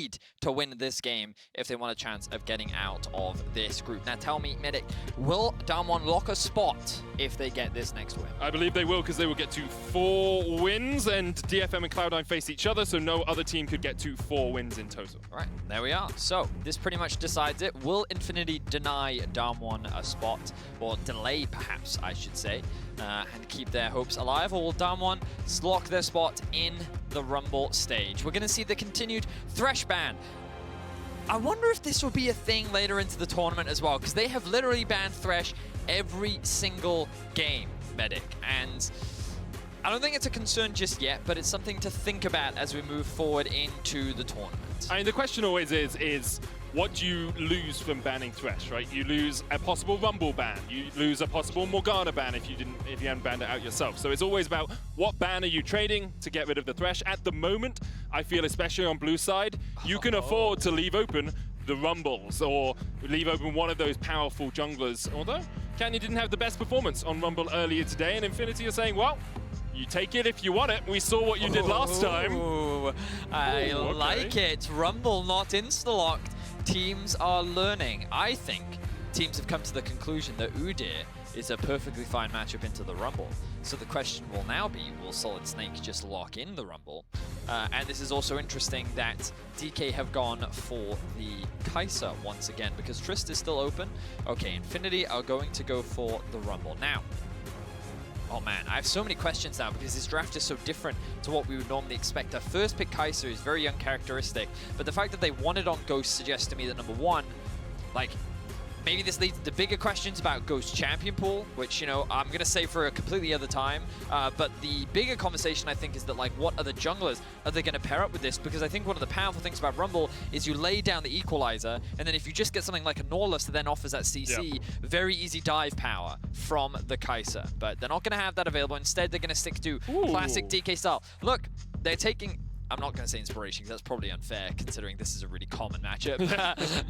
need to win this game if they want a chance of getting out of this group. Now tell me, Medic, will Damwon lock a spot if they get this next win? I believe they will, because they will get to 4 wins, and DFM and Cloud9 face each other, so no other team could get to 4 wins in total. All right, there we are. So this pretty much decides it. Will Infinity deny Damwon a spot, or delay perhaps, I should say, and keep their hopes alive, or will Damwon lock their spot in the Rumble stage? We're going to see the continued Thresh ban. I wonder if this will be a thing later into the tournament as well, because they have literally banned Thresh every single game, Medic, and I don't think it's a concern just yet, but it's something to think about as we move forward into the tournament. I mean, the question always is what do you lose from banning Thresh, right? You lose a possible Rumble ban, you lose a possible Morgana ban if you hadn't banned it out yourself. So it's always about what ban are you trading to get rid of the Thresh. At the moment, I feel especially on blue side, you can afford to leave open the Rumbles or leave open one of those powerful junglers. Although Canyon didn't have the best performance on Rumble earlier today, and Infinity are saying, well, you take it if you want it. We saw what you did last time. I like it. Rumble not insta-locked. Teams are learning. I think teams have come to the conclusion that Udyr is a perfectly fine matchup into the Rumble. So the question will now be, will Solid Snake just lock in the Rumble? And this is also interesting that DK have gone for the Kai'Sa once again, because Trist is still open. Okay, Infinity are going to go for the Rumble. Now, oh man, I have so many questions now because this draft is so different to what we would normally expect. Their first pick, Kai'Sa, is very uncharacteristic, but the fact that they wanted on Ghost suggests to me that number one, like, maybe this leads to bigger questions about Ghost champion pool, which, you know, I'm going to save for a completely other time. But the bigger conversation, I think, is that, like, what other junglers are they going to pair up with this? Because I think one of the powerful things about Rumble is you lay down the equalizer, and then if you just get something like a Norless that then offers that CC, very easy dive power from the Kai'Sa. But they're not going to have that available. Instead, they're going to stick to classic DK style. Look, they're taking... I'm not going to say inspiration because that's probably unfair considering this is a really common matchup.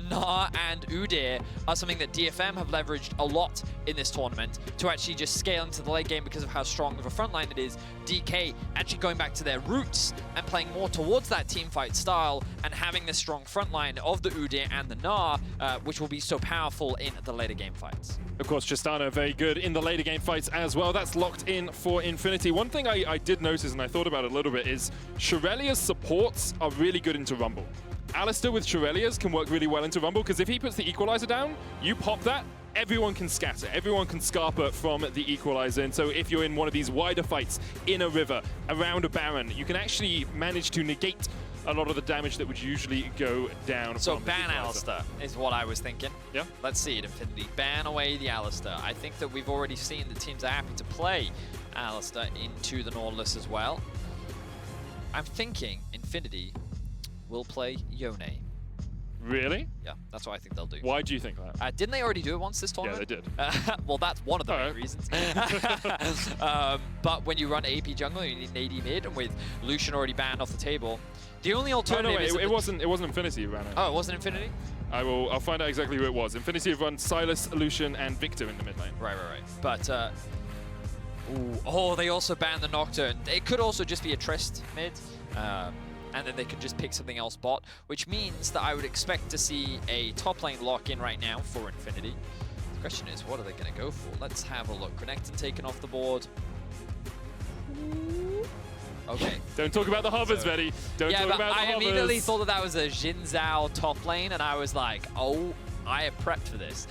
Gnar and Udyr are something that DFM have leveraged a lot in this tournament to actually just scale into the late game because of how strong of a front line it is. DK actually going back to their roots and playing more towards that teamfight style and having this strong front line of the Udyr and the Gnar, which will be so powerful in the later game fights. Of course, Tristana very good in the later game fights as well. That's locked in for Infinity. One thing I did notice, and I thought about it a little bit, is Shurelya's supports are really good into Rumble. Alistar with Shurelya's can work really well into Rumble, because if he puts the equalizer down, you pop that, everyone can scatter, everyone can scarper from the equalizer. And so if you're in one of these wider fights in a river, around a Baron, you can actually manage to negate a lot of the damage that would usually go down. So ban Alistar is what I was thinking. Yeah. Let's see it, Infinity. Ban away the Alistar. I think that we've already seen the teams are happy to play Alistar into the Nautilus as well. I'm thinking Infinity will play Yone. Really? Yeah, that's what I think they'll do. Why do you think that? Didn't they already do it once this tournament? Yeah, they did. Well, that's one of the main reasons. But when you run AP jungle, you need an AD mid, and with Lucian already banned off the table, the only alternative is... it wasn't Infinity who ran it. Oh, it wasn't Infinity? I'll find out exactly who it was. Infinity have run Sylas, Lucian, and Victor in the mid lane. Right. But, oh, they also banned the Nocturne. It could also just be a Trist mid. And then they could just pick something else bot, which means that I would expect to see a top lane lock in right now for Infinity. The question is, what are they going to go for? Let's have a look. Renekton taken off the board. Okay. Don't talk about the hovers, Vetty. Don't talk about the hovers. I immediately thought that was a Xin Zhao top lane, and I was like, oh, I have prepped for this.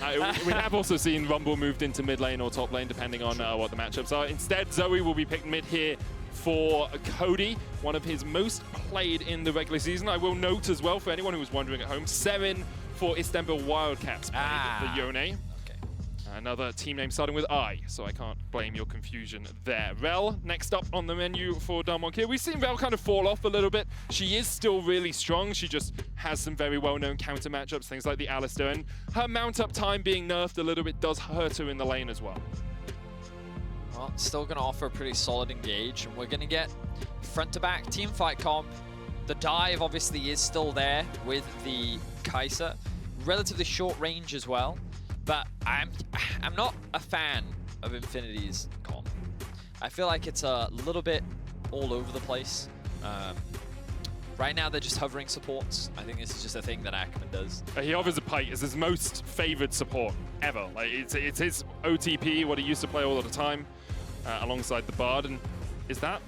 We have also seen Rumble moved into mid lane or top lane, depending on what the matchups are. Instead, Zoe will be picked mid here for Cody, one of his most played in the regular season. I will note as well, for anyone who was wondering at home, 7 for Istanbul Wildcats played the Yone. Okay. Another team name starting with I, so I can't blame your confusion there. Rel, next up on the menu for Damwon here. We've seen Rel kind of fall off a little bit. She is still really strong. She just has some very well-known counter matchups, things like the Alistar, and her mount-up time being nerfed a little bit does hurt her in the lane as well. Well, still going to offer a pretty solid engage, and we're going to get front-to-back teamfight comp. The dive obviously is still there with the Kai'Sa. Relatively short range as well, but I'm not a fan of Infinity's comp. I feel like it's a little bit all over the place. Right now, they're just hovering supports. I think this is just a thing that Ackerman does. He hovers a Pike as his most favored support ever. Like it's his OTP, what he used to play all of the time, alongside the Bard. And is that?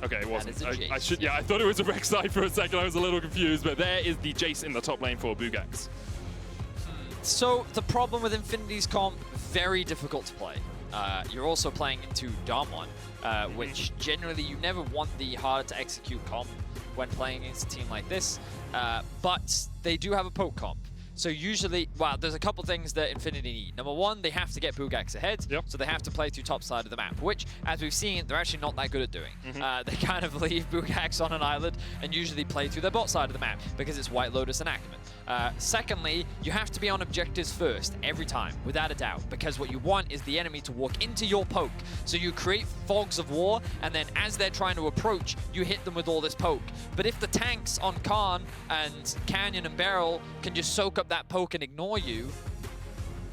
Okay, it wasn't. I thought it was a Rek'Sai for a second. I was a little confused, but there is the Jace in the top lane for Bugax. So the problem with Infinity's comp, very difficult to play. You're also playing into Damwon, which generally you never want the harder to execute comp when playing against a team like this, but they do have a poke comp. So usually, well, there's a couple things that Infinity need. Number one, they have to get Bugax ahead, so they have to play through top side of the map, which, as we've seen, they're actually not that good at doing. They kind of leave Bugax on an island and usually play through their bot side of the map because it's White Lotus and Ackerman. Secondly, you have to be on objectives first, every time, without a doubt, because what you want is the enemy to walk into your poke. So you create fogs of war, and then as they're trying to approach, you hit them with all this poke. But if the tanks on Khan and Canyon and Beryl can just soak up that poke and ignore you,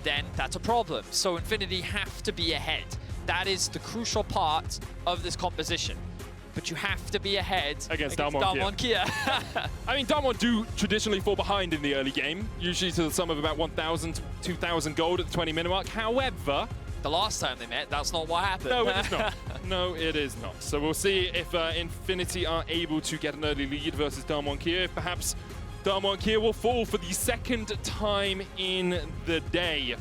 then that's a problem. So Infinity have to be ahead. That is the crucial part of this composition. But you have to be ahead against Damwon Kia. I mean, Damwon do traditionally fall behind in the early game, usually to the sum of about 1,000 to 2,000 gold at the 20-minute mark. However, the last time they met, that's not what happened. No, it is not. No, it is not. So we'll see if Infinity are able to get an early lead versus Damwon Kia. If perhaps Damwon Kia will fall for the second time in the day.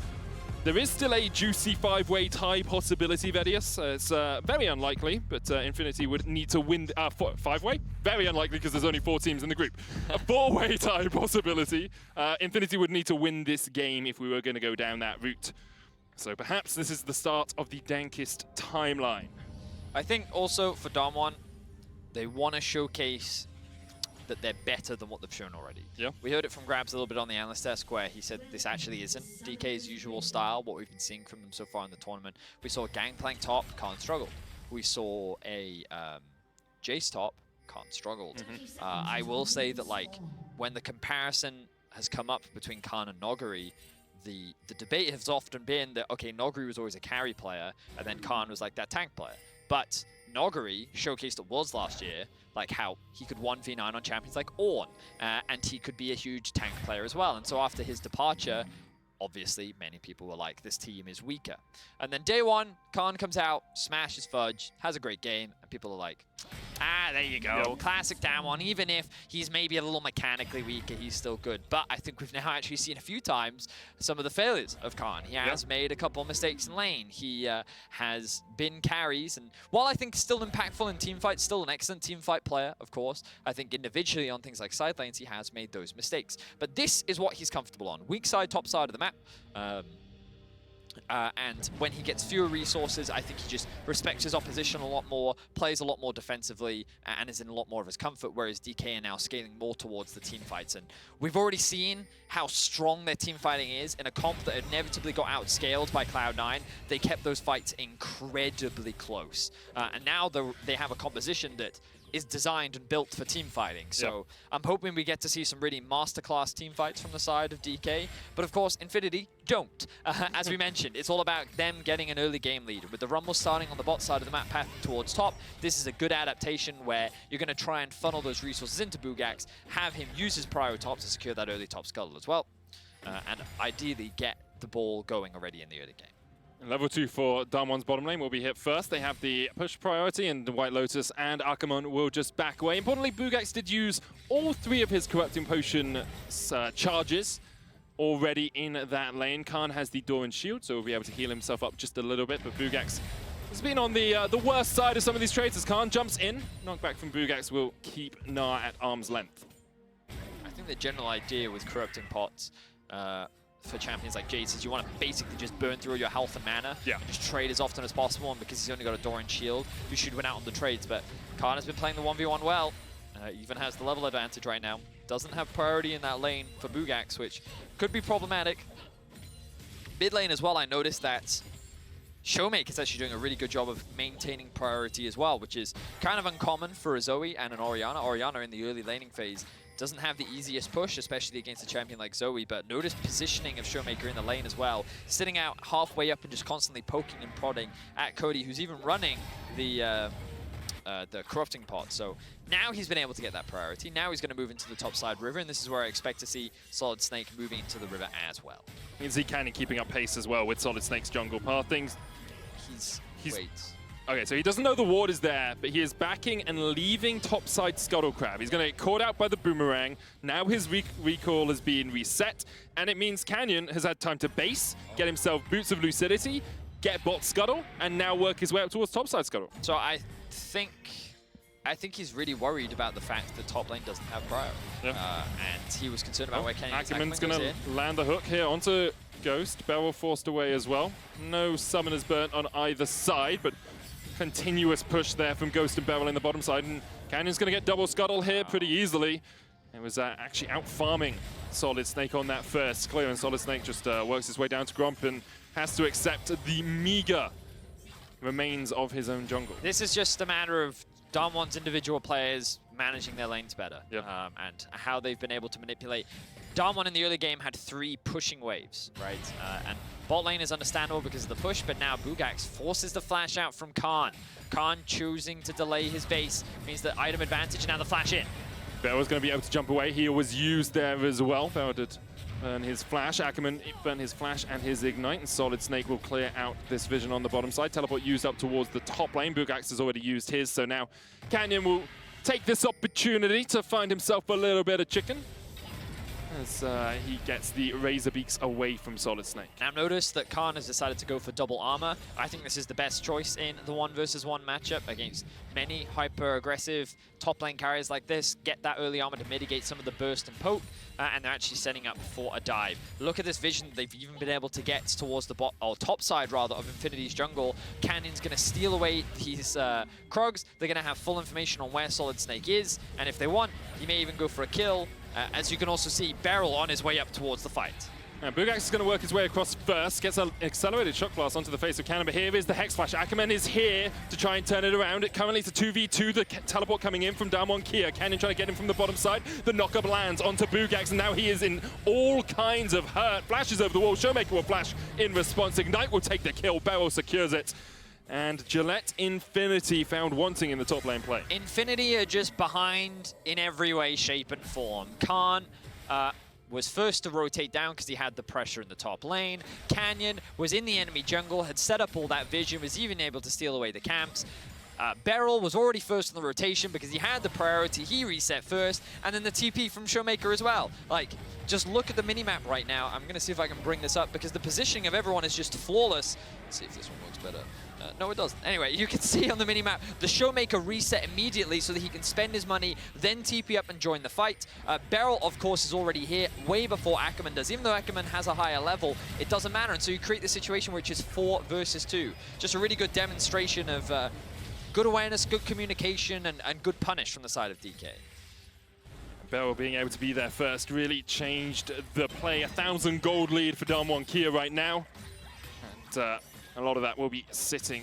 There is still a juicy 5-way tie possibility, Vedius. It's very unlikely, but Infinity would need to win. 5-way? Very unlikely because there's only 4 teams in the group. A 4-way tie possibility. Infinity would need to win this game if we were going to go down that route. So perhaps this is the start of the dankest timeline. I think also for Damwon, they want to showcase that they're better than what they've shown already. Yeah. We heard it from Grabs a little bit on the analyst desk where he said this actually isn't DK's usual style, what we've been seeing from them so far in the tournament. We saw Gangplank top, Khan struggled. We saw a Jace top, Khan struggled. I will say that like when the comparison has come up between Khan and Noguri, the debate has often been that, okay, Noguri was always a carry player, and then Khan was like that tank player. But Noguri showcased at Worlds last year, like how he could 1v9 on champions like Ornn, and he could be a huge tank player as well. And so after his departure, obviously many people were like, this team is weaker. And then day one, Khan comes out, smashes Fudge, has a great game, and people are like, there you go, yep. Classic Damwon. Even if he's maybe a little mechanically weaker, he's still good. But I think we've now actually seen a few times some of the failures of Khan. He has made a couple of mistakes in lane. He has been carries, and while I think still impactful in teamfights, still an excellent teamfight player, of course, I think individually on things like side lanes, he has made those mistakes. But this is what he's comfortable on. Weak side, top side of the map. And when he gets fewer resources, I think he just respects his opposition a lot more, plays a lot more defensively, and is in a lot more of his comfort, whereas DK are now scaling more towards the team fights. And we've already seen how strong their team fighting is. In a comp that inevitably got outscaled by Cloud9, they kept those fights incredibly close. And now they have a composition that is designed and built for team fighting. So I'm hoping we get to see some really masterclass team fights from the side of DK. But of course, Infinity don't. As we mentioned, it's all about them getting an early game lead. With the Rumble starting on the bot side of the map path towards top, this is a good adaptation where you're going to try and funnel those resources into Bugax, have him use his prio top to secure that early top scuttle as well, and ideally get the ball going already in the early game. Level 2 for Damwon's bottom lane will be hit first. They have the push priority, and White Lotus and Akamon will just back away. Importantly, Bugax did use all 3 of his Corrupting Potion charges already in that lane. Khan has the Door and Shield, so he'll be able to heal himself up just a little bit, but Bugax has been on the worst side of some of these trades as Khan jumps in. Knockback from Bugax will keep Gnar at arm's length. I think the general idea with Corrupting Pots for champions like Jace is you want to basically just burn through your health and mana, and just trade as often as possible, and because he's only got a Door and Shield, you should win out on the trades. But Khan has been playing the 1v1 well, even has the level advantage right now. Doesn't have priority in that lane for Bugax, which could be problematic. Mid lane as well, I noticed that Showmake is actually doing a really good job of maintaining priority as well, which is kind of uncommon for a Zoe and an Orianna. Orianna in the early laning phase doesn't have the easiest push, especially against a champion like Zoe, but notice positioning of Showmaker in the lane as well, sitting out halfway up and just constantly poking and prodding at Cody, who's even running the the corrupting pot. So now he's been able to get that priority. Now he's going to move into the top side river, and this is where I expect to see Solid Snake moving into the river as well. You can see Canyon keeping up pace as well with Solid Snake's jungle path. He's wait. Okay, so he doesn't know the ward is there, but he is backing and leaving topside Scuttle Crab. He's going to get caught out by the boomerang. Now his recall has been reset, and it means Canyon has had time to base, get himself Boots of Lucidity, get bot Scuttle, and now work his way up towards topside Scuttle. So I think he's really worried about the fact that top lane doesn't have prio. Yeah. And he was concerned about where Canyon Ackerman's going to land the hook here onto Ghost. Beryl forced away as well. No summoners burnt on either side, but continuous push there from Ghost and Beryl in the bottom side. And Canyon's going to get double Scuttle here pretty easily. It was actually out-farming Solid Snake on that first clear, and Solid Snake just works his way down to Gromp and has to accept the meager remains of his own jungle. This is just a matter of Damwon's individual players managing their lanes better, and how they've been able to manipulate. Damwon in the early game had 3 pushing waves, right? And bot lane is understandable because of the push, but now Bugax forces the flash out from Khan. Khan choosing to delay his base means that item advantage, now the flash in. Beryl's going to be able to jump away. He was used there as well. Beryl did burn his flash. Ackerman burned his flash and his ignite, and Solid Snake will clear out this vision on the bottom side. Teleport used up towards the top lane. Bugax has already used his, so now Canyon will take this opportunity to find himself a little bit of chicken as he gets the Razor Beaks away from Solid Snake. Now notice that Khan has decided to go for double armor. I think this is the best choice in the 1 versus 1 matchup against many hyper-aggressive top lane carriers like this. Get that early armor to mitigate some of the burst and poke, and they're actually setting up for a dive. Look at this vision they've even been able to get towards the top side rather of Infinity's jungle. Canyon's going to steal away these Krogs. They're going to have full information on where Solid Snake is, and if they want, he may even go for a kill. As you can also see, Beryl on his way up towards the fight. Now, Bugax is going to work his way across first, gets an accelerated shock blast onto the face of Cannon, but here is the Hex Flash. Ackerman is here to try and turn it around. Currently it's a 2v2, the teleport coming in from Damwon Kia. Cannon trying to get him from the bottom side. The knockup lands onto Bugax, and now he is in all kinds of hurt. Flashes over the wall, Showmaker will flash in response. Ignite will take the kill, Beryl secures it. And Gillette Infinity found wanting in the top lane play. Infinity are just behind in every way, shape, and form. Khan was first to rotate down because he had the pressure in the top lane. Canyon was in the enemy jungle, had set up all that vision, was even able to steal away the camps. Beryl was already first in the rotation because he had the priority. He reset first, and then the TP from Showmaker as well. Like, just look at the minimap right now. I'm going to see if I can bring this up because the positioning of everyone is just flawless. Let's see if this one works better. No, it doesn't. Anyway, you can see on the minimap, the Showmaker reset immediately so that he can spend his money, then TP up and join the fight. Beryl, of course, is already here way before Ackerman does. Even though Ackerman has a higher level, it doesn't matter. And so you create the situation which is 4 versus 2. Just a really good demonstration of good awareness, good communication, and good punish from the side of DK. Beryl being able to be there first really changed the play. 1,000 gold lead for Damwon Kia right now. And a lot of that will be sitting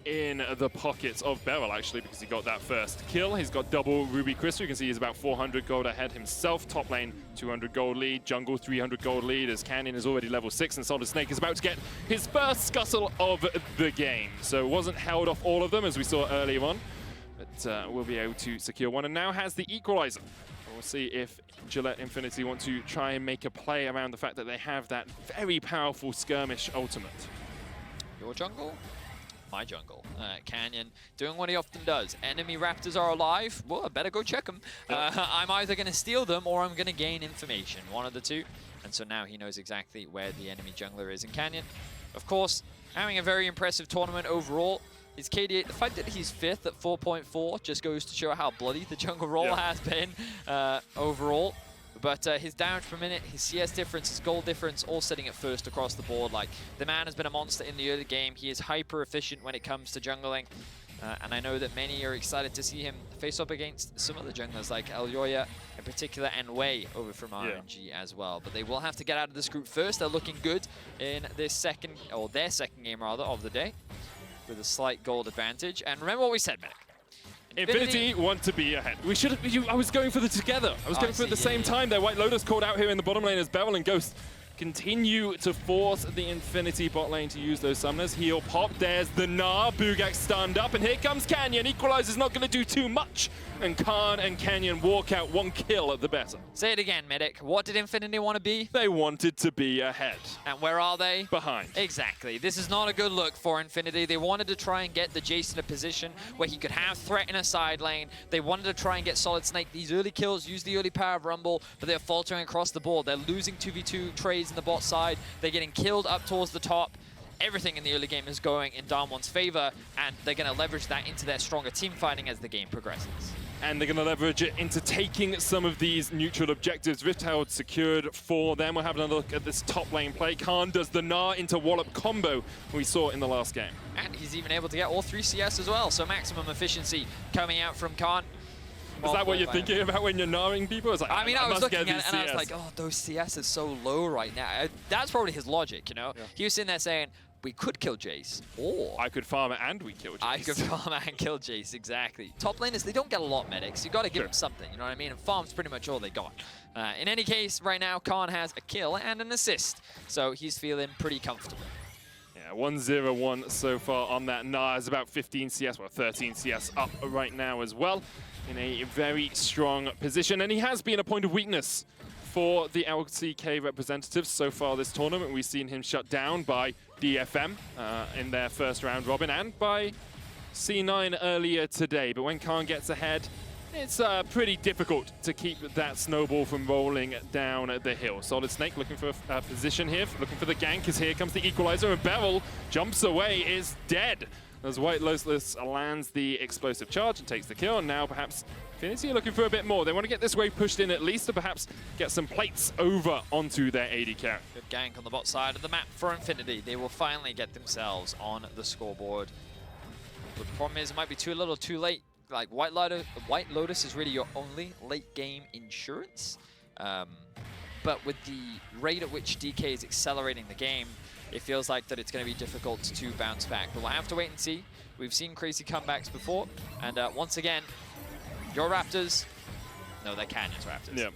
in the pockets of Beryl, actually, because he got that first kill. He's got double Ruby Crystal. You can see he's about 400 gold ahead himself. Top lane, 200 gold lead. Jungle, 300 gold lead, as Canyon is already level 6, and Solid Snake is about to get his first scuttle of the game. So wasn't held off all of them, as we saw earlier on, but will be able to secure one, and now has the equalizer. We'll see if Gillette Infinity want to try and make a play around the fact that they have that very powerful skirmish ultimate. Your jungle? My jungle. Canyon doing what he often does. Enemy raptors are alive. Well, I better go check them. I'm either going to steal them or I'm going to gain information. One of the two. And so now he knows exactly where the enemy jungler is in Canyon. Of course, having a very impressive tournament overall. His KD8, the fact that he's 5th at 4.4 just goes to show how bloody the jungle role has been overall. But his damage per minute, his CS difference, his gold difference, all sitting at first across the board. Like, the man has been a monster in the early game. He is hyper efficient when it comes to jungling. And I know that many are excited to see him face up against some other junglers like Elyoya in particular, and Wei over from RNG as well. But they will have to get out of this group first. They're looking good in this second, or their second game rather, of the day, with a slight gold advantage. And remember what we said, Medic. Infinity want to be ahead. We should have. I was going for the together. I was going for it at the same time there. White Lotus called out here in the bottom lane as Beryl and Ghost continue to force the Infinity bot lane to use those summoners. Heal pop, there's the Gnar, Bugak stunned up, and here comes Canyon. Equalizer's not going to do too much, and Khan and Canyon walk out 1 kill at the better. Say it again, Medic. What did Infinity want to be? They wanted to be ahead. And where are they? Behind. Exactly. This is not a good look for Infinity. They wanted to try and get the Jace in a position where he could have threat in a side lane. They wanted to try and get Solid Snake these early kills, use the early power of Rumble, but they're faltering across the board. They're losing 2v2 trades in the bot side. They're getting killed up towards the top. Everything in the early game is going in Darmon's favor, and they're going to leverage that into their stronger team fighting as the game progresses. And they're going to leverage it into taking some of these neutral objectives. Rift Herald secured for them. We're having a look at this top lane play. Khan does the Gnar into Wallop combo we saw in the last game. And he's even able to get all 3 CS as well, so maximum efficiency coming out from Khan. Is that what you're thinking about when you're Gnaring people? It's like, I mean, I was looking at it and CS. I was like, oh, those CS is so low right now. That's probably his logic, you know? Yeah. He was sitting there saying, we could kill Jace, or I could farm it and we kill Jace. I could farm it and kill Jace, exactly. Top laners, they don't get a lot medics. You got to give them something, you know what I mean? And farm's pretty much all they got. In any case, right now, Khan has a kill and an assist, so he's feeling pretty comfortable. Yeah, 1-0-1 so far on that. Gnar is about 15 CS, well, 13 CS up right now as well, in a very strong position. And he has been a point of weakness for the LCK representatives so far this tournament. We've seen him shut down by DFM in their first round robin and by C9 earlier today. But when Khan gets ahead, it's pretty difficult to keep that snowball from rolling down the hill. Solid Snake looking for a position here, looking for the gank, as here comes the equalizer, and Beryl jumps away, is dead. As White Lotus lands the explosive charge and takes the kill, and now perhaps Infinity are looking for a bit more. They want to get this wave pushed in at least to perhaps get some plates over onto their AD carry. Good gank on the bot side of the map for Infinity. They will finally get themselves on the scoreboard. But the problem is it might be a little too late. Like White Lotus is really your only late game insurance. But with the rate at which DK is accelerating the game, it feels like that it's going to be difficult to bounce back. But we'll have to wait and see. We've seen crazy comebacks before. And once again, your Raptors, no, they're Canyon's Raptors. Yeah.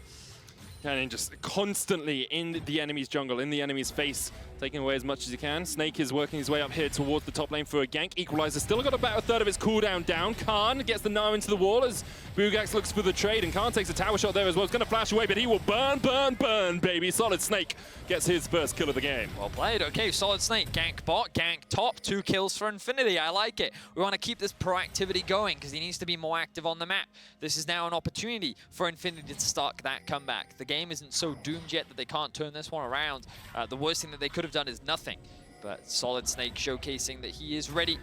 Canyon just constantly in the enemy's jungle, in the enemy's face, taking away as much as he can. Snake is working his way up here towards the top lane for a gank. Equalizer still got about a third of his cooldown down. Khan gets the Gnar into the wall as Bugax looks for the trade, and Khan takes a tower shot there as well. It's going to flash away, but he will burn, burn, burn, baby. Solid Snake gets his first kill of the game. Well played. Okay, Solid Snake, gank bot, gank top, 2 kills for Infinity. I like it. We want to keep this proactivity going because he needs to be more active on the map. This is now an opportunity for Infinity to start that comeback. The game isn't so doomed yet that they can't turn this one around. The worst thing that they could have done is nothing. But Solid Snake showcasing that he is ready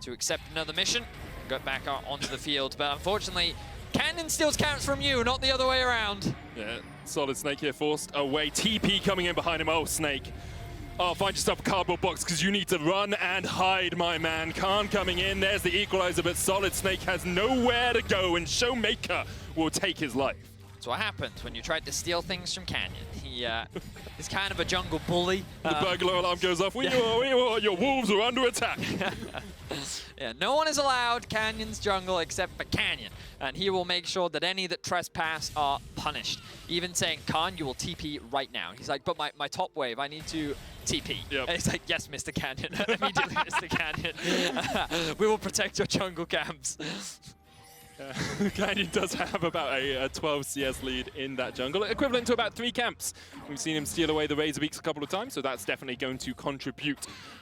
to accept another mission and go back out onto the field. But unfortunately, Canyon steals counts from you, not the other way around. Yeah, Solid Snake here forced away. TP coming in behind him. Oh, Snake. Oh, find yourself a cardboard box because you need to run and hide, my man. Khan coming in. There's the equalizer, but Solid Snake has nowhere to go, and Showmaker will take his life. That's what happens when you try to steal things from Canyon. He is kind of a jungle bully. The burglar alarm goes off. We are, your wolves are under attack. Yeah, no one is allowed Canyon's jungle except for Canyon. And he will make sure that any that trespass are punished. Even saying, Khan, you will TP right now. He's like, but my top wave, I need to TP. Yep. And he's like, yes, Mr. Canyon. Immediately, Mr. Canyon. We will protect your jungle camps. Canyon does have about a 12 CS lead in that jungle, equivalent to about 3 camps. We've seen him steal away the Razor Beaks a couple of times, so that's definitely going to contribute.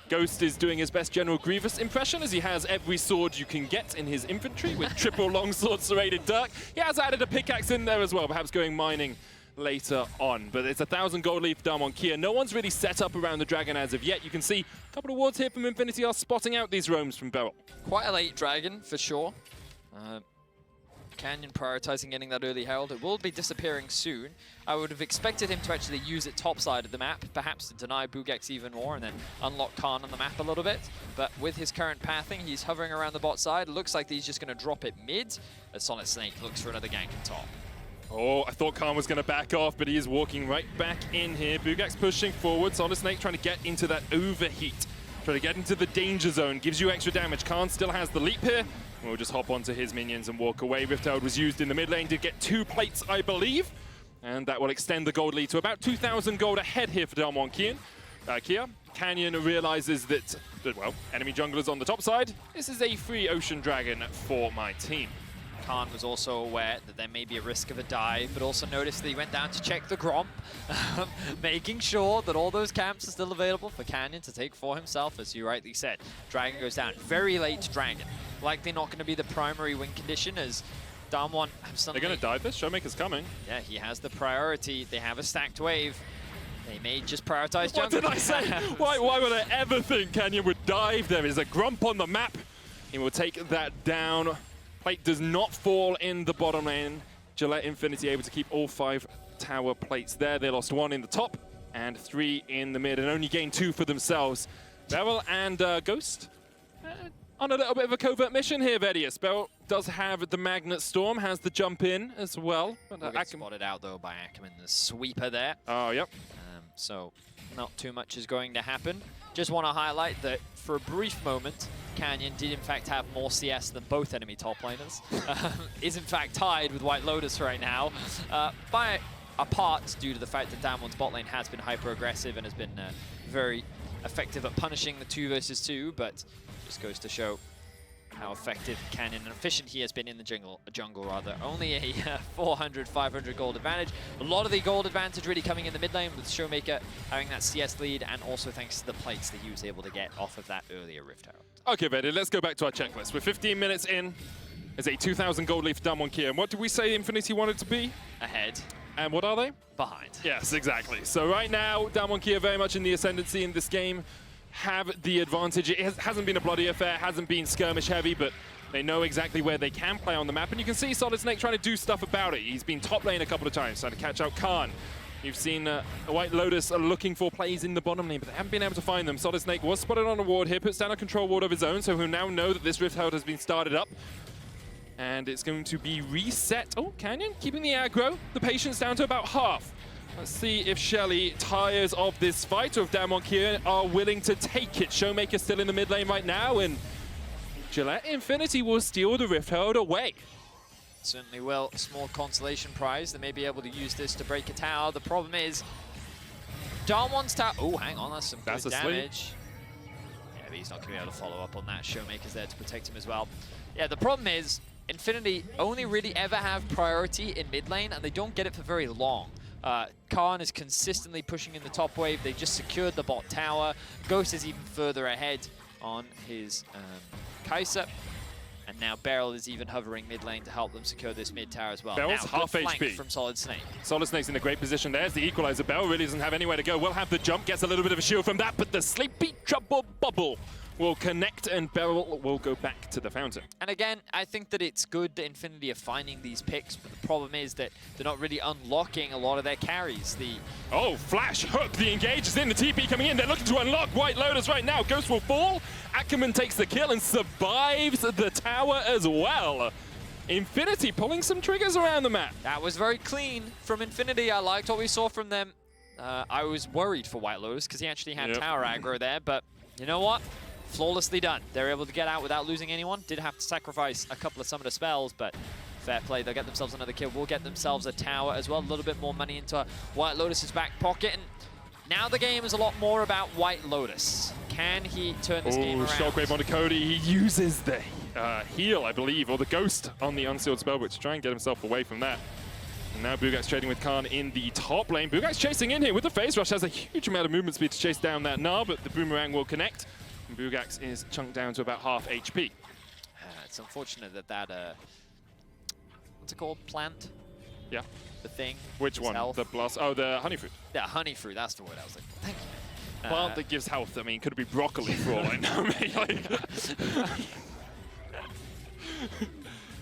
Ghost is doing his best General Grievous impression, as he has every sword you can get in his inventory with triple longsword serrated dirk. He has added a pickaxe in there as well, perhaps going mining later on. But it's 1,000 gold leaf Dam on Kia. No one's really set up around the dragon as of yet. You can see a couple of wards here from Infinity are spotting out these roams from Beryl. Quite a late dragon, for sure. Canyon prioritizing getting that early herald. It will be disappearing soon. I would have expected him to actually use it top side of the map, perhaps to deny Bugax even more and then unlock Khan on the map a little bit. But with his current pathing, he's hovering around the bot side. It looks like he's just going to drop it mid as Solid Snake looks for another gank on top. Oh, I thought Khan was going to back off, but he is walking right back in here. Bugax pushing forward. Solid Snake trying to get into that overheat. Trying to get into the danger zone. Gives you extra damage. Khan still has the leap here. We'll just hop onto his minions and walk away. Rift Herald was used in the mid lane to get 2 plates, I believe. And that will extend the gold lead to about 2,000 gold ahead here for Damwon Kia. Canyon realizes that, well, enemy junglers on the top side. This is a free Ocean Dragon for my team. Khan was also aware that there may be a risk of a dive, but also noticed that he went down to check the Gromp, making sure that all those camps are still available for Canyon to take for himself, as you rightly said. Dragon goes down. Very late Dragon. Likely not going to be the primary win condition, as Damwon have suddenly... They're going to dive this? Showmaker's coming. Yeah, he has the priority. They have a stacked wave. They may just prioritize jungle. What did I say? Why would I ever think Canyon would dive? There is a Grump on the map. He will take that down. Plate does not fall in the bottom lane. Gillette Infinity able to keep all 5 tower plates there. They lost 1 in the top and 3 in the mid and only gained 2 for themselves. Beryl and Ghost on a little bit of a covert mission here, Vedius. Beryl does have the Magnet Storm, has the jump in as well. Will get spotted out though by Ackerman, the sweeper there. Oh, yep. So not too much is going to happen. Just want to highlight that for a brief moment, Canyon did in fact have more CS than both enemy top laners. Is in fact tied with White Lotus right now by a part due to the fact that Damwon's bot lane has been hyper aggressive and has been very effective at punishing the 2 versus 2, but just goes to show how effective Canyon and efficient he has been in the jungle rather. Only a 400, 500 gold advantage. A lot of the gold advantage really coming in the mid lane with Showmaker having that CS lead, and also thanks to the plates that he was able to get off of that earlier Rift Herald. Okay, Vedi, let's go back to our checklist. We're 15 minutes in. There's a 2,000 gold lead for Damwon Kia. And what did we say Infinity wanted to be? Ahead. And what are they? Behind. Yes, exactly. So right now, Damwon Kia very much in the ascendancy in this game. Have the advantage. It hasn't been a bloody affair, hasn't been skirmish heavy, but they know exactly where they can play on the map. And you can see Solid Snake trying to do stuff about it. He's been top lane a couple of times, trying to catch out Khan. You've seen White Lotus looking for plays in the bottom lane, but they haven't been able to find them. Solid Snake was spotted on a ward here, puts down a control ward of his own, so he'll now know that this Rift Herald has been started up. And it's going to be reset. Oh, Canyon keeping the aggro. The patience down to about half. Let's see if Shelly tires of this fight or if Damwon Kia are willing to take it. Showmaker still in the mid lane right now, and Gillette Infinity will steal the Rift Herald away. Certainly will. Small consolation prize. They may be able to use this to break a tower. The problem is, Damwon's tower. Oh, hang on, that's some good damage. Yeah, but he's not going to be able to follow up on that. Showmaker's there to protect him as well. Yeah, the problem is, Infinity only really ever have priority in mid lane, and they don't get it for very long. Khan is consistently pushing in the top wave. They just secured the bot tower. Ghost is even further ahead on his Kai'Sa. And now Beryl is even hovering mid lane to help them secure this mid tower as well. Beryl's now, half HP from Solid Snake. Solid Snake's in a great position. There's the equalizer. Beryl really doesn't have anywhere to go. Will have the jump, gets a little bit of a shield from that, but the Sleepy Trouble Bubble will connect and Beryl will go back to the fountain. And again, I think that it's good that Infinity are finding these picks, but the problem is that they're not really unlocking a lot of their carries. Oh, flash hook, the engage is in, the TP coming in, they're looking to unlock White Lotus right now. Ghost will fall, Ackerman takes the kill and survives the tower as well. Infinity pulling some triggers around the map. That was very clean from Infinity. I liked what we saw from them. I was worried for White Lotus because he actually had tower aggro there, but you know what? Flawlessly done. They're able to get out without losing anyone. Did have to sacrifice a couple of summoner spells, but fair play. They'll get themselves another kill. Will get themselves a tower as well. A little bit more money into White Lotus's back pocket. And now the game is a lot more about White Lotus. Can he turn this game around? Shockwave onto Cody. He uses the heal, I believe, or the ghost on the unsealed spellbook to try and get himself away from that. And now Bugak's trading with Khan in the top lane. Bugak's chasing in here with the phase rush. Has a huge amount of movement speed to chase down that Gnar, but the boomerang will connect. And Bugax is chunked down to about half HP. It's unfortunate that what's it called? Plant? Yeah. The thing? Which one? Health. The blast? Oh, the honey fruit. Yeah, honey fruit. That's the word I was like. Thank you. Plant that gives health. I mean, could it be broccoli for all I know, mate?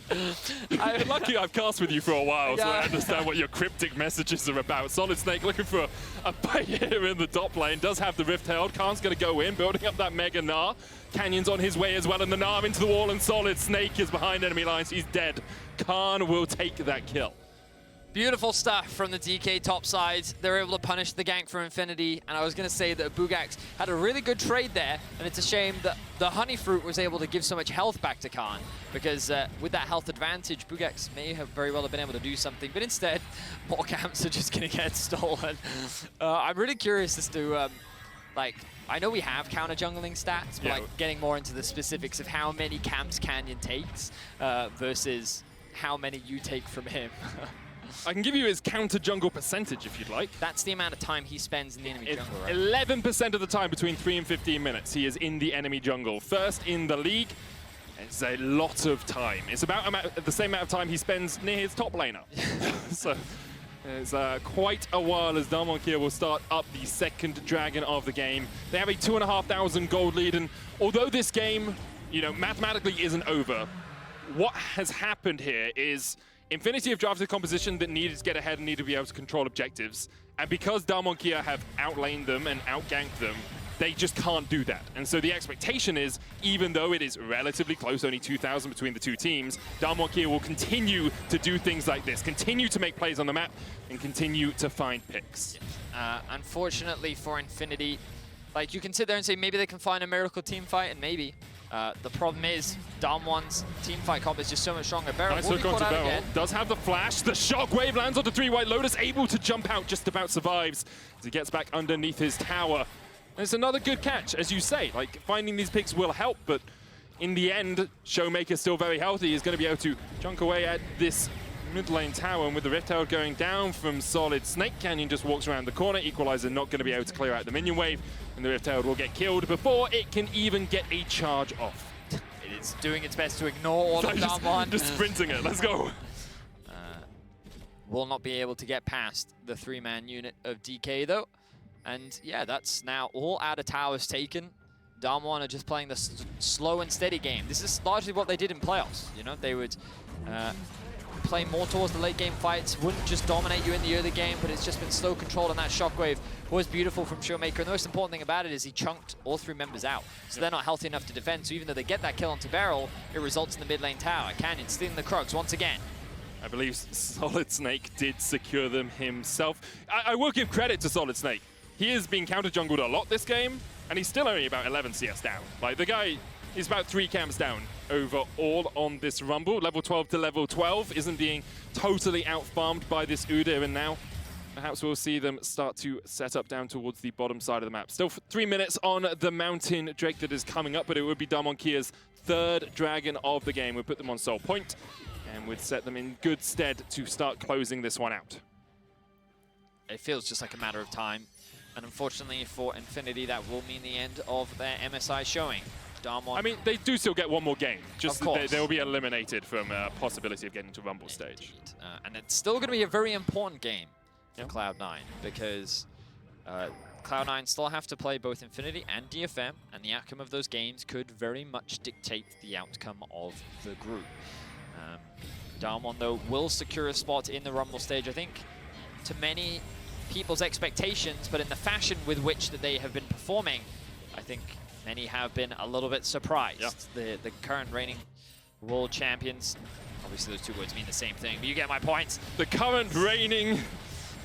Like, lucky I've cast with you for a while, so I understand what your cryptic messages are about. Solid Snake looking for a fight here in the top lane. Does have the Rift Herald. Khan's going to go in, building up that Mega Gnar. Canyon's on his way as well, and the Gnar into the wall, and Solid Snake is behind enemy lines. He's dead. Khan will take that kill. Beautiful stuff from the DK top side. They're able to punish the gank from Infinity, and I was going to say that Bugax had a really good trade there, and it's a shame that the Honey Fruit was able to give so much health back to Khan, because with that health advantage, Bugax may have very well have been able to do something, but instead, more camps are just going to get stolen. I'm really curious as to, I know we have counter jungling stats, but getting more into the specifics of how many camps Canyon takes versus how many you take from him. I can give you his counter jungle percentage if you'd like. That's the amount of time he spends in the enemy jungle, right? 11% of the time between 3 and 15 minutes he is in the enemy jungle. First in the league. It's a lot of time. It's about the same amount of time he spends near his top laner. So it's quite a while as Darmonkia will start up the second dragon of the game. They have a 2,500 gold lead, and although this game, you know, mathematically isn't over, what has happened here is Infinity have drafted a composition that needed to get ahead and needed to be able to control objectives. And because Darmonkia have outlaned them and outganked them, they just can't do that. And so the expectation is, even though it is relatively close, only 2,000 between the two teams, Darmonkia will continue to do things like this, continue to make plays on the map, and continue to find picks. Unfortunately for Infinity, like, you can sit there and say maybe they can find a miracle team fight, and maybe. The problem is, Dam1's team fight comp is just so much stronger. Beryl nice will be caught out again. Does have the flash. The shockwave lands onto 3 White Lotus, able to jump out, just about survives as he gets back underneath his tower. And it's another good catch, as you say. Like, finding these picks will help, but in the end, Showmaker still very healthy. He's going to be able to chunk away at this mid lane tower, and with the Rift Herald going down from Solid Snake, Canyon just walks around the corner. Equalizer not going to be able to clear out the minion wave, and the Rift Herald will get killed before it can even get a charge off. It is doing its best to ignore all of Dam1. Just sprinting it, let's go. Will not be able to get past the 3-man unit of DK though. And yeah, that's now all out of towers taken. Dam1 are just playing the slow and steady game. This is largely what they did in playoffs. You know, they would play more towards the late game fights, wouldn't just dominate you in the early game, but it's just been slow controlled, and that shockwave was beautiful from Showmaker. And the most important thing about it is he chunked all 3 members out, so they're not healthy enough to defend. So even though they get that kill onto Beryl, it results in the mid lane tower. Canyon stealing the Krugs once again. I believe Solid Snake did secure them himself. I will give credit to Solid Snake. He is being counter jungled a lot this game, and he's still only about 11 CS down. Like, the guy is about 3 camps down overall on this Rumble. Level 12 to level 12 isn't being totally out-farmed by this Udyr, and now perhaps we'll see them start to set up down towards the bottom side of the map. Still 3 minutes on the Mountain Drake that is coming up, but it would be Darmonkia's 3rd dragon of the game. We'll put them on Soul Point, and would set them in good stead to start closing this one out. It feels just like a matter of time. And unfortunately for Infinity, that will mean the end of their MSI showing. Dam1. I mean, they do still get one more game. Just of course. They will be eliminated from a possibility of getting to Rumble stage. And it's still going to be a very important game for Cloud9, because Cloud9 still have to play both Infinity and DFM, and the outcome of those games could very much dictate the outcome of the group. Dam1, though, will secure a spot in the Rumble stage, I think, to many people's expectations, but in the fashion with which that they have been performing, I think many have been a little bit surprised. The current reigning world champions, obviously those 2 words mean the same thing, but you get my point. The current reigning,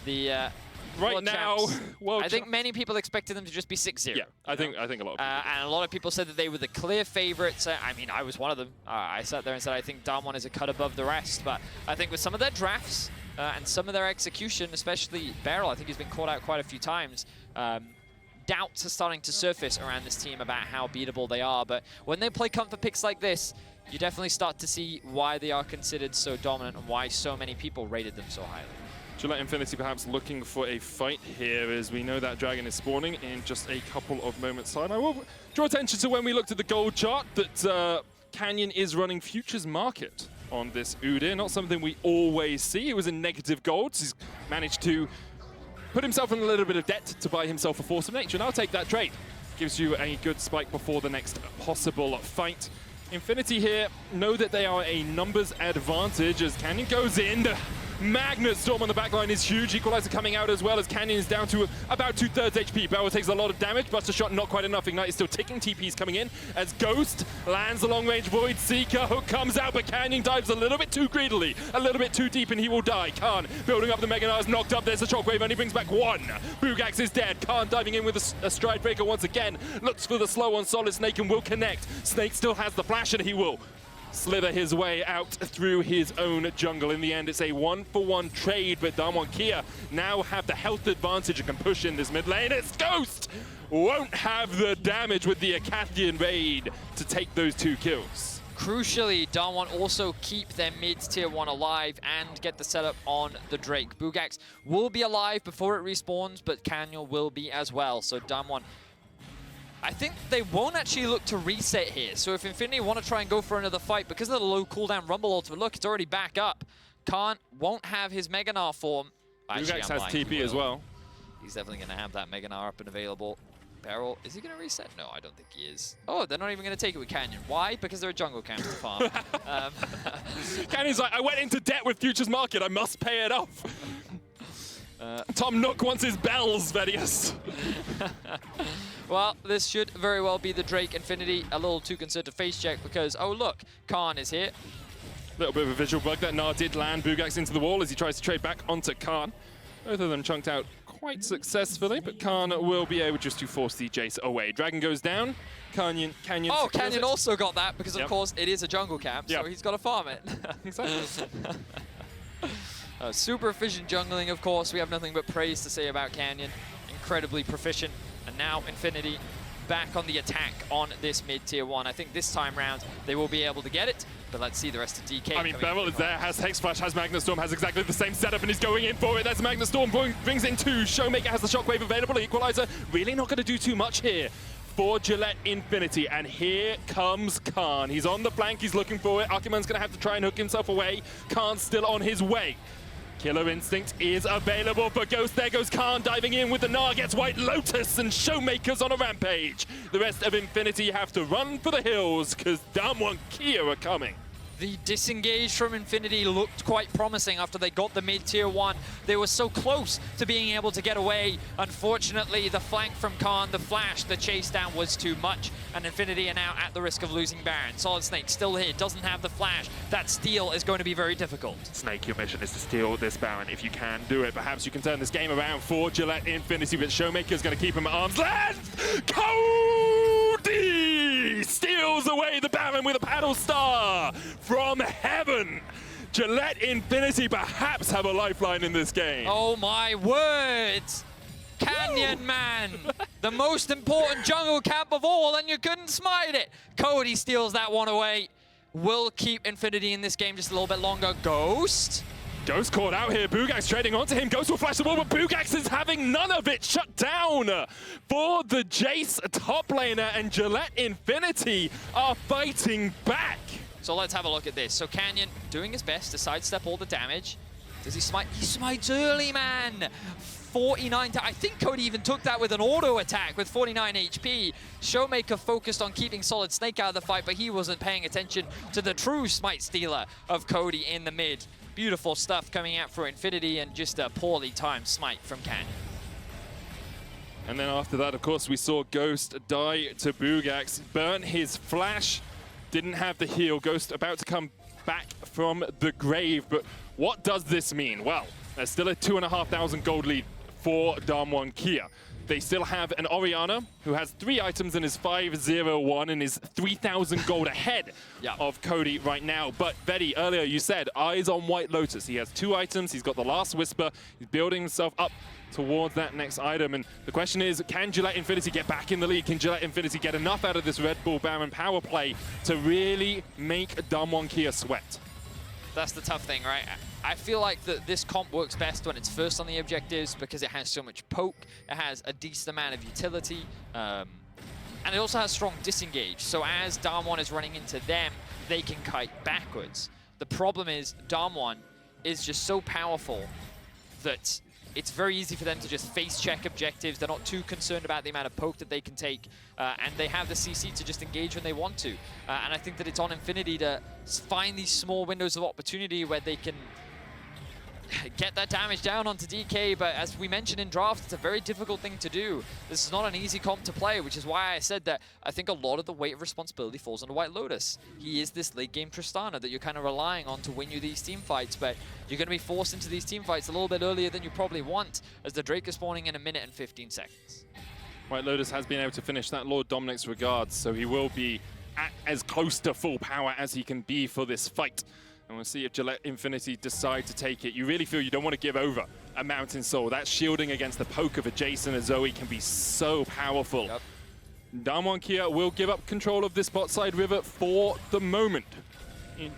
right now, I think many people expected them to just be 6-0. Yeah, I think a lot of people. And a lot of people said that they were the clear favorites. I mean, I was one of them. I sat there and said I think Dam1 is a cut above the rest, but I think with some of their drafts, and some of their execution, especially Beryl, I think he's been caught out quite a few times. Doubts are starting to surface around this team about how beatable they are, but when they play comfort picks like this, you definitely start to see why they are considered so dominant and why so many people rated them so highly. Gillette Infinity perhaps looking for a fight here, as we know that dragon is spawning in just a couple of moments' time. I will draw attention to when we looked at the gold chart that Canyon is running Futures Market on this Udyr. Not something we always see. It was in negative golds. He's managed to put himself in a little bit of debt to buy himself a Force of Nature, and I'll take that trade. Gives you a good spike before the next possible fight. Infinity here know that they are a numbers advantage as Canyon goes in. The Magnet Storm on the back line is huge. Equalizer coming out as well as Canyon is down to about 2/3 HP. Barrel takes a lot of damage. Buster Shot not quite enough. Ignite is still ticking. TP's coming in as Ghost lands the long-range Void Seeker. Hook comes out, but Canyon dives a little bit too greedily, a little bit too deep, and he will die. Khan building up the Mega Nars, knocked up. There's a Shockwave, and he brings back one. Bugax is dead. Khan diving in with a Stride Breaker once again. Looks for the slow on Solid Snake and will connect. Snake still has the flash, and he will slither his way out through his own jungle. In the end, it's a 1-for-1 trade, but Damwon Kia now have the health advantage and can push in this mid lane. It's Ghost! Won't have the damage with the Acathian raid to take those 2 kills. Crucially, Damwon also keep their mid tier 1 alive and get the setup on the Drake. Bugax will be alive before it respawns, but Canyon will be as well. So Damwon, I think they won't actually look to reset here. So if Infinity want to try and go for another fight, because of the low cooldown Rumble ultimate, look, it's already back up. Khan won't have his Mega Gnar form. Bugax has TP as well. He's definitely going to have that Mega Gnar up and available. Barrel, is he going to reset? No, I don't think he is. Oh, they're not even going to take it with Canyon. Why? Because they're a jungle camp to farm. Canyon's like, I went into debt with Futures Market. I must pay it off. Tom Nook wants his bells, Vedius. Well, this should very well be the Drake Infinity. A little too concerned to face check because, oh look, Khan is here. A little bit of a visual bug. That Gnar did land Bugax into the wall as he tries to trade back onto Khan. Both of them chunked out quite successfully, but Khan will be able just to force the Jace away. Dragon goes down. Canyon Oh, Canyon also got that because, of course, it is a jungle camp, so Yep. he's got to farm it. Exactly. Super efficient jungling, of course. We have nothing but praise to say about Canyon. Incredibly proficient. And now Infinity back on the attack on this mid-tier 1. I think this time round they will be able to get it, but let's see the rest of DK. I mean, Bevel is there, has Hex Flash, has Magnet Storm, has exactly the same setup, and he's going in for it. That's Magnet Storm, brings in 2. Showmaker has the Shockwave available. Equalizer really not going to do too much here for Gillette Infinity, and here comes Khan. He's on the flank, he's looking for it. Akiman's going to have to try and hook himself away. Khan's still on his way. Killer Instinct is available for Ghost. There goes Khan diving in with the Gnar, gets White Lotus, and Showmakers on a rampage. The rest of Infinity have to run for the hills because Damwon Kia are coming. The disengage from Infinity looked quite promising after they got the mid-tier 1. They were so close to being able to get away. Unfortunately, the flank from Khan, the flash, the chase down was too much, and Infinity are now at the risk of losing Baron. Solid Snake still here, doesn't have the flash. That steal is going to be very difficult. Snake, your mission is to steal this Baron. If you can do it, perhaps you can turn this game around for Gillette Infinity, but Showmaker's going to keep him at arm's length. Cody steals away the Baron with a paddle star from heaven. Gillette Infinity perhaps have a lifeline in this game. Oh my words! Canyon Man, the most important jungle camp of all, and you couldn't smite it. Cody steals that one away. Will keep Infinity in this game just a little bit longer. Ghost? Ghost caught out here. Bugax trading onto him. Ghost will flash the wall, but Bugax is having none of it. Shut down for the Jace top laner, and Gillette Infinity are fighting back. So let's have a look at this. So Canyon doing his best to sidestep all the damage. Does he smite? He smites early, man. 49. I think Cody even took that with an auto attack with 49 HP. Showmaker focused on keeping Solid Snake out of the fight, but he wasn't paying attention to the true smite stealer of Cody in the mid. Beautiful stuff coming out for Infinity, and just a poorly timed smite from Canyon. And then after that, of course, we saw Ghost die to Bugax. Burnt his flash. Didn't have the heal. Ghost about to come back from the grave. But what does this mean? Well, there's still a 2,500 gold lead for Damwon Kia. They still have an Orianna who has 3 items and is 5-0-1 and is 3,000 gold ahead of Cody right now. But Vedi, earlier you said eyes on White Lotus. He has 2 items. He's got the Last Whisper. He's building himself up towards that next item. And the question is, can Gillette Infinity get back in the lead? Can Gillette Infinity get enough out of this Red Bull Baron power play to really make Damwon Kia sweat? That's the tough thing, right? I feel like that this comp works best when it's first on the objectives because it has so much poke, it has a decent amount of utility, and it also has strong disengage. So as Damwon is running into them, they can kite backwards. The problem is Damwon is just so powerful that it's very easy for them to just face check objectives. They're not too concerned about the amount of poke that they can take, and they have the CC to just engage when they want to. And I think that it's on Infinity to find these small windows of opportunity where they can get that damage down onto DK, but as we mentioned in draft, it's a very difficult thing to do. This is not an easy comp to play, which is why I said that I think a lot of the weight of responsibility falls on White Lotus. He is this late game Tristana that you're kind of relying on to win you these team fights, but you're going to be forced into these team fights a little bit earlier than you probably want, as the Drake is spawning in 1 minute and 15 seconds. White Lotus has been able to finish that Lord Dominic's regards, so he will be as close to full power as he can be for this fight. And we'll see if Gillette Infinity decide to take it. You really feel you don't want to give over a Mountain Soul. That shielding against the poke of a Jason or Zoe can be so powerful. Yep. Damwon Kia will give up control of this bot side river for the moment.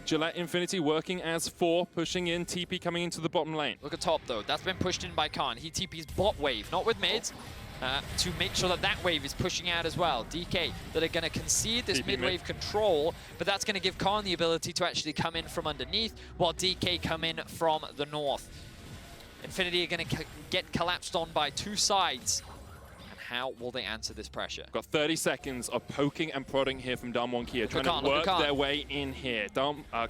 Gillette Infinity working as 4, pushing in, TP coming into the bottom lane. Look at top though, that's been pushed in by Khan. He TP's bot wave, not with mids. To make sure that that wave is pushing out as well. DK that are going to concede this mid-wave control, but that's going to give Khan the ability to actually come in from underneath, while DK come in from the north. Infinity are going to get collapsed on by 2 sides. And how will they answer this pressure? Got 30 seconds of poking and prodding here from Damwon Kia, trying to work their way in here.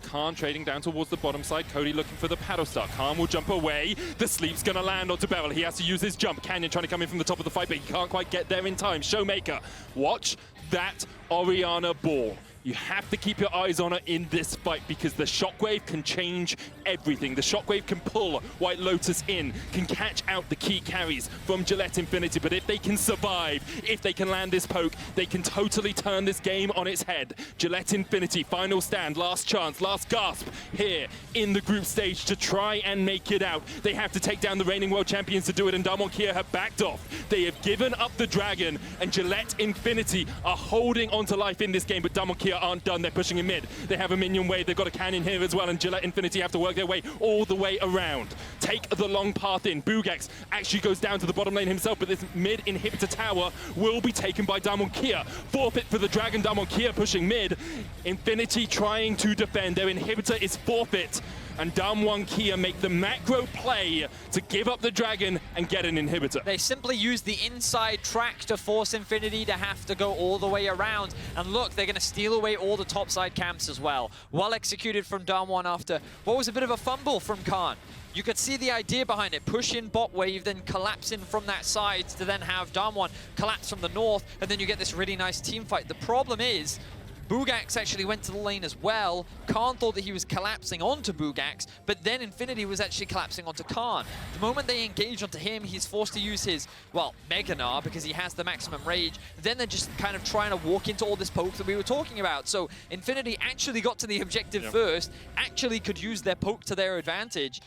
Khan trading down towards the bottom side. Cody looking for the paddle start. Khan will jump away. The sleep's going to land onto Beryl. He has to use his jump. Canyon trying to come in from the top of the fight, but he can't quite get there in time. Showmaker, watch that Orianna ball. You have to keep your eyes on her in this fight because the shockwave can change everything. The shockwave can pull White Lotus in, can catch out the key carries from Gillette Infinity. But if they can survive, if they can land this poke, they can totally turn this game on its head. Gillette Infinity, final stand, last chance, last gasp here in the group stage to try and make it out. They have to take down the reigning world champions to do it, and Damwon Kia have backed off. They have given up the dragon, and Gillette Infinity are holding onto life in this game, but Damwon Kia aren't done. They're pushing in mid. They have a minion wave. They've got a canyon here as well, and Gillette Infinity have to work their way all the way around. Take the long path in. Bugax actually goes down to the bottom lane himself, but this mid inhibitor tower will be taken by Damwon Kia. Forfeit for the dragon. Damwon Kia pushing mid. Infinity trying to defend. Their inhibitor is forfeit, and Damwon Kia make the macro play to give up the dragon and get an inhibitor. They simply use the inside track to force Infinity to have to go all the way around. And look, they're going to steal away all the topside camps as well. Well executed from Damwon after what was a bit of a fumble from Khan. You could see the idea behind it. Push in bot wave, then collapse in from that side to then have Damwon collapse from the north, and then you get this really nice team fight. The problem is, Bugax actually went to the lane as well. Khan thought that he was collapsing onto Bugax, but then Infinity was actually collapsing onto Khan. The moment they engage onto him, he's forced to use his, well, Mega Gnar because he has the maximum rage. Then they're just kind of trying to walk into all this poke that we were talking about. So Infinity actually got to the objective first, actually could use their poke to their advantage,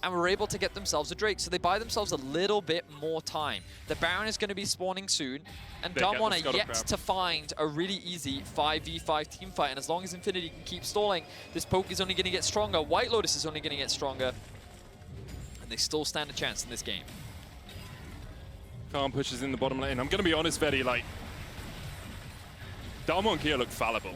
and were able to get themselves a Drake. So they buy themselves a little bit more time. The Baron is going to be spawning soon, and Damwon are yet to find a really easy 5v5 team fight. And as long as Infinity can keep stalling, this poke is only going to get stronger. White Lotus is only going to get stronger, and they still stand a chance in this game. Khan pushes in the bottom lane. I'm going to be honest, Freddy, like, Damwon Kia look fallible.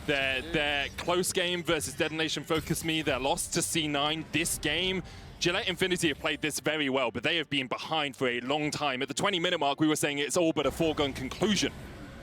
Their close game versus Detonation Focus Me, their loss to C9 this game. Gillette Infinity have played this very well, but they have been behind for a long time. At the 20-minute mark, we were saying it's all but a foregone conclusion.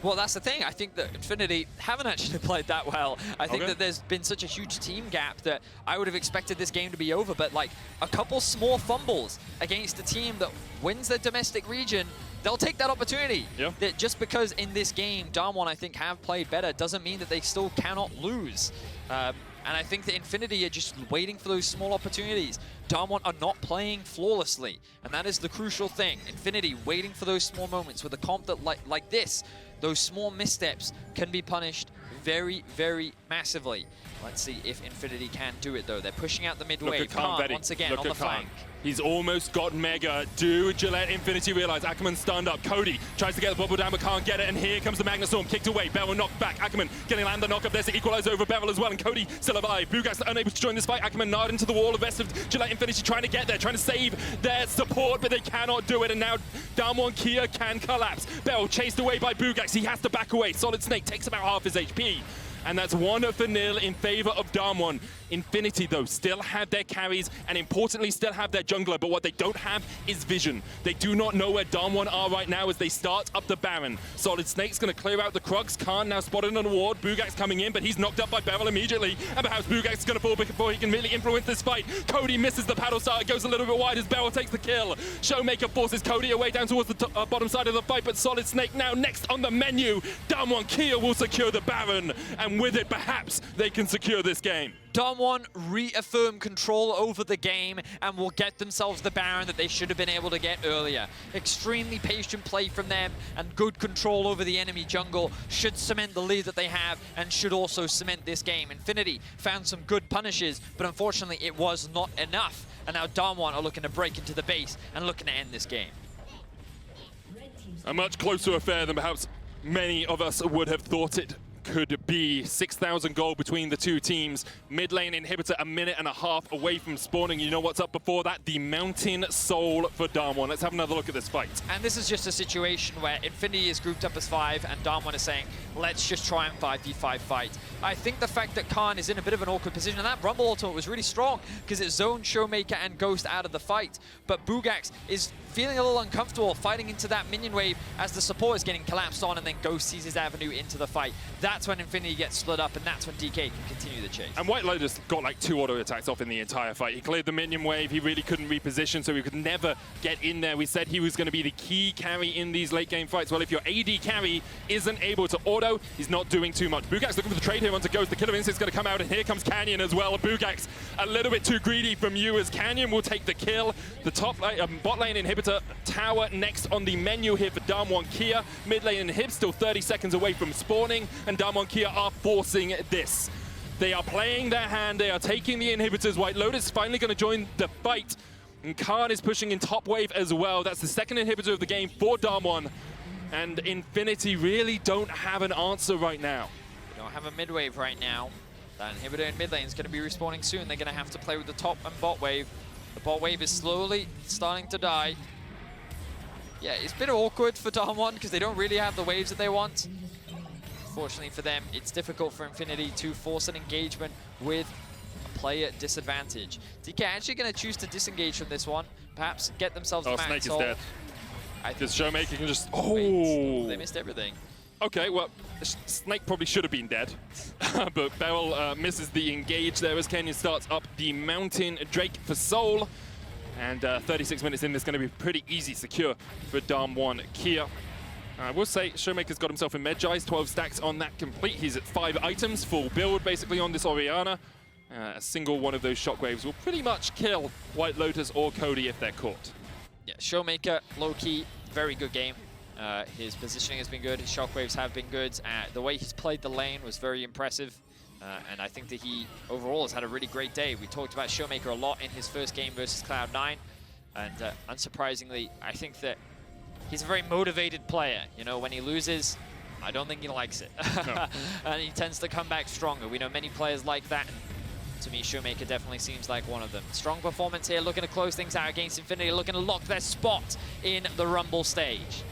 Well, that's the thing. I think that Infinity haven't actually played that well. I think that there's been such a huge team gap that I would have expected this game to be over, but like a couple small fumbles against a team that wins their domestic region, they'll take that opportunity. Yeah. That just because in this game, Damwon, I think, have played better doesn't mean that they still cannot lose. And I think that Infinity are just waiting for those small opportunities. Damwon are not playing flawlessly, and that is the crucial thing. Infinity waiting for those small moments with a comp that like this, those small missteps can be punished very, very massively. Let's see if Infinity can do it, though. They're pushing out the mid-wave. Khan, once again, on the flank. He's almost got Mega. Do Gillette Infinity realize Ackerman stunned up? Cody tries to get the bubble down but can't get it, and here comes the Magna Storm, kicked away. Beryl knocked back. Ackerman getting land the knock-up. There's the equalizer over Beryl as well, and Cody still alive. Bugax unable to join this fight. Ackerman nard into the wall. The rest of Gillette Infinity trying to get there, trying to save their support, but they cannot do it, and now Damwon Kia can collapse. Beryl chased away by Bugax. He has to back away. Solid Snake takes about half his HP. and that's 1-0 in favor of Damwon. Infinity, though, still have their carries, and importantly, still have their jungler, but what they don't have is vision. They do not know where Damwon are right now as they start up the Baron. Solid Snake's going to clear out the Krugs. Khan now spotted on a ward. Bugak's coming in, but he's knocked up by Beryl immediately, and perhaps Bugak's going to fall before he can really influence this fight. Cody misses the paddle start. It goes a little bit wide as Beryl takes the kill. Showmaker forces Cody away down towards the bottom side of the fight, but Solid Snake now next on the menu. Damwon Kia will secure the Baron, and with it, perhaps they can secure this game. Damwon reaffirm control over the game and will get themselves the Baron that they should have been able to get earlier. Extremely patient play from them and good control over the enemy jungle should cement the lead that they have and should also cement this game. Infinity found some good punishes, but unfortunately it was not enough. And now Damwon are looking to break into the base and looking to end this game. A much closer affair than perhaps many of us would have thought it could be. 6,000 gold between the two teams. Mid lane inhibitor a minute and a half away from spawning. You know what's up before that? The Mountain Soul for Damwon. Let's have another look at this fight. And this is just a situation where Infinity is grouped up as 5 and Damwon is saying, let's just try and 5v5 fight. I think the fact that Khan is in a bit of an awkward position, and that Rumble ultimate was really strong because it zoned Showmaker and Ghost out of the fight. But Bugax is feeling a little uncomfortable fighting into that minion wave as the support is getting collapsed on, and then Ghost sees his avenue into the fight. That's when Infinity gets split up, and that's when DK can continue the chase. And White Lotus got like 2 auto attacks off in the entire fight. He cleared the minion wave, he really couldn't reposition, so he could never get in there. We said he was going to be the key carry in these late game fights. Well, if your AD carry isn't able to auto, he's not doing too much. Bugax looking for the trade here onto Ghost. The Killer Instinct's going to come out, and here comes Canyon as well. Bugax a little bit too greedy from you as Canyon will take the kill. The top lane, bot lane inhibitor tower next on the menu here for Damwon Kia. Mid lane inhib still 30 seconds away from spawning, and Damwon Kia are forcing this. They are playing their hand, they are taking the inhibitors. White Lotus finally going to join the fight, and Khan is pushing in top wave as well. That's the second inhibitor of the game for Damwon, and Infinity really don't have an answer right now. They don't have a mid wave right now. That inhibitor in mid lane is going to be respawning soon. They're going to have to play with the top and bot wave. The bot wave is slowly starting to die. Yeah, it's a bit awkward for Damwon because they don't really have the waves that they want. Fortunately for them, it's difficult for Infinity to force an engagement with a player disadvantage. DK actually going to choose to disengage from this one, perhaps get themselves the Snake Soul. is dead. Because Showmaker can just... Oh! Wait, they missed everything. Okay, well, Snake probably should have been dead. But Beryl misses the engage there as Canyon starts up the Mountain Drake for Soul. And 36 minutes in, this is going to be pretty easy secure for Damwon Kia. I will say Showmaker's got himself in Medjai's 12 stacks on that complete. He's at 5 items, full build basically on this Orianna. A single one of those shockwaves will pretty much kill White Lotus or Cody if they're caught. Yeah, Showmaker, low-key, very good game. His positioning has been good, his shockwaves have been good. The way he's played the lane was very impressive. And I think that he overall has had a really great day. We talked about Showmaker a lot in his first game versus Cloud9. And unsurprisingly, I think that he's a very motivated player. You know, when he loses, I don't think he likes it. No. And he tends to come back stronger. We know many players like that. To me, Showmaker definitely seems like one of them. Strong performance here, looking to close things out against Infinity, looking to lock their spot in the Rumble stage.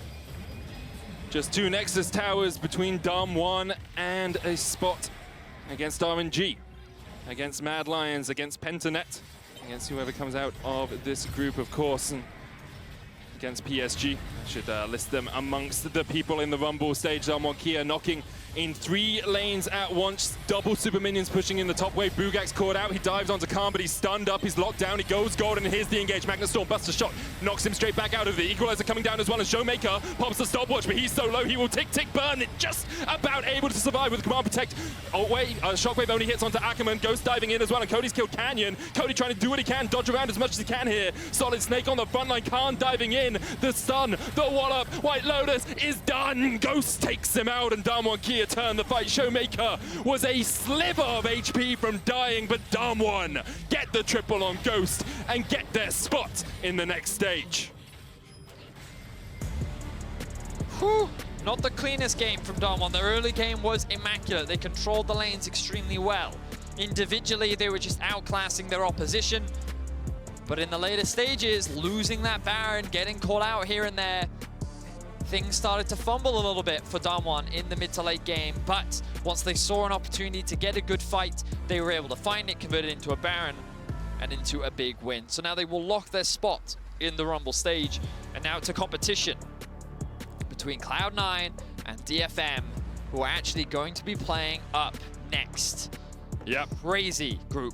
Just 2 Nexus towers between Damwon and a spot against RNG, against Mad Lions, against Pentanet, against whoever comes out of this group, of course, and against PSG. I should list them amongst the people in the Rumble stage. Damwon Kia knocking in 3 lanes at once. Double super minions pushing in the top wave. Bugax caught out. He dives onto Khan, but he's stunned up. He's locked down. He goes gold, and here's the engage. Magnet Storm busts a shot, knocks him straight back out of the Equalizer coming down as well. And Showmaker pops the stopwatch, but he's so low he will tick burn. It just about able to survive with Command Protect. Oh wait, Shockwave only hits onto Ackerman. Ghost diving in as well, and Cody's killed Canyon. Cody trying to do what he can, dodge around as much as he can here. Solid Snake on the front line. Khan diving in. The stun, the wallop. White Lotus is done. Ghost takes him out, and Damwon Kia turn the fight. Showmaker was a sliver of HP from dying, but Damwon get the triple on Ghost and get their spot in the next stage. Whew. Not the cleanest game from Damwon. Their early game was immaculate. They controlled the lanes extremely well. Individually, they were just outclassing their opposition. But in the later stages, losing that Baron, getting caught out here and there, things started to fumble a little bit for Damwon in the mid to late game, but once they saw an opportunity to get a good fight, they were able to find it, convert it into a Baron, and into a big win. So now they will lock their spot in the Rumble stage, and now it's a competition between Cloud9 and DFM, who are actually going to be playing up next. Yep. Crazy group.